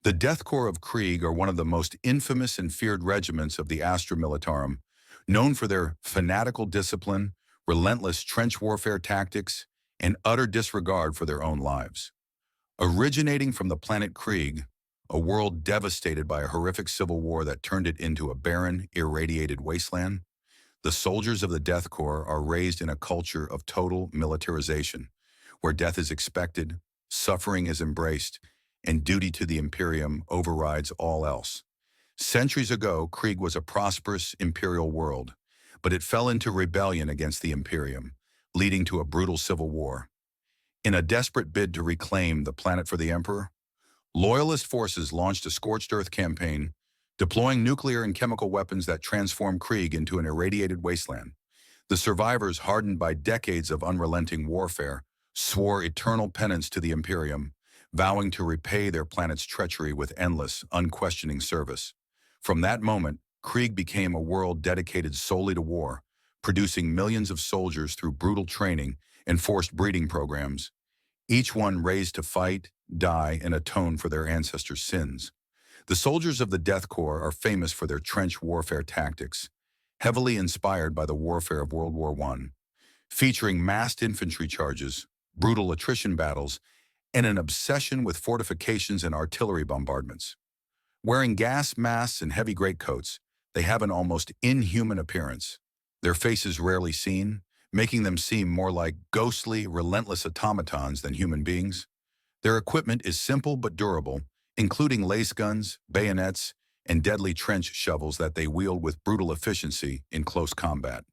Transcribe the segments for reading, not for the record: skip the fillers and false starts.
The Death Korps of Krieg are one of the most infamous and feared regiments of the Astra Militarum, known for their fanatical discipline, relentless trench warfare tactics, and utter disregard for their own lives. Originating from the planet Krieg, a world devastated by a horrific civil war that turned it into a barren, irradiated wasteland, the soldiers of the Death Korps are raised in a culture of total militarization, where death is expected, suffering is embraced, and duty to the Imperium overrides all else. Centuries ago, Krieg was a prosperous imperial world, but it fell into rebellion against the Imperium, leading to a brutal civil war. In a desperate bid to reclaim the planet for the Emperor, Loyalist forces launched a scorched earth campaign, deploying nuclear and chemical weapons that transformed Krieg into an irradiated wasteland. The survivors, hardened by decades of unrelenting warfare, swore eternal penance to the Imperium, vowing to repay their planet's treachery with endless, unquestioning service. From that moment, Krieg became a world dedicated solely to war, producing millions of soldiers through brutal training and forced breeding programs, each one raised to fight, die, and atone for their ancestors' sins. The soldiers of the Death Korps are famous for their trench warfare tactics, heavily inspired by the warfare of World War I, featuring massed infantry charges, brutal attrition battles, and an obsession with fortifications and artillery bombardments. Wearing gas masks and heavy greatcoats, they have an almost inhuman appearance, their faces rarely seen, making them seem more like ghostly, relentless automatons than human beings. Their equipment is simple but durable, including lace guns, bayonets, and deadly trench shovels that they wield with brutal efficiency in close combat.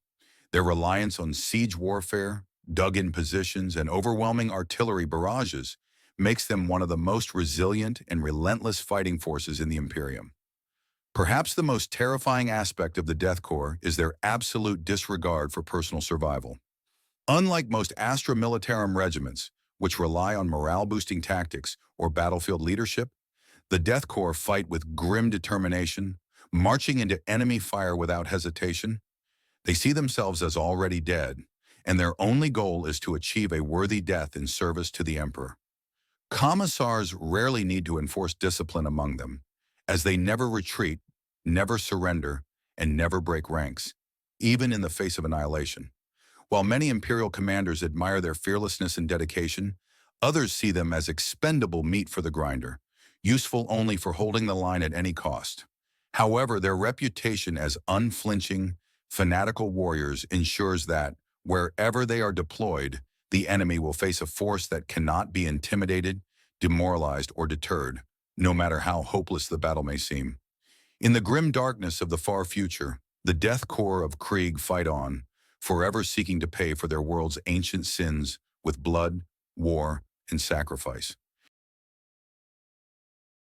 Their reliance on siege warfare, dug-in positions, and overwhelming artillery barrages makes them one of the most resilient and relentless fighting forces in the Imperium. Perhaps the most terrifying aspect of the Death Korps is their absolute disregard for personal survival. Unlike most Astra Militarum regiments, which rely on morale-boosting tactics or battlefield leadership, the Death Korps fight with grim determination, marching into enemy fire without hesitation. They see themselves as already dead, and their only goal is to achieve a worthy death in service to the Emperor. Commissars rarely need to enforce discipline among them, as they never retreat, never surrender, and never break ranks, even in the face of annihilation. While many Imperial commanders admire their fearlessness and dedication, others see them as expendable meat for the grinder, useful only for holding the line at any cost. However, their reputation as unflinching, fanatical warriors ensures that, wherever they are deployed, the enemy will face a force that cannot be intimidated, demoralized, or deterred, no matter how hopeless the battle may seem. In the grim darkness of the far future, the Death Korps of Krieg fight on, forever seeking to pay for their world's ancient sins with blood, war, and sacrifice.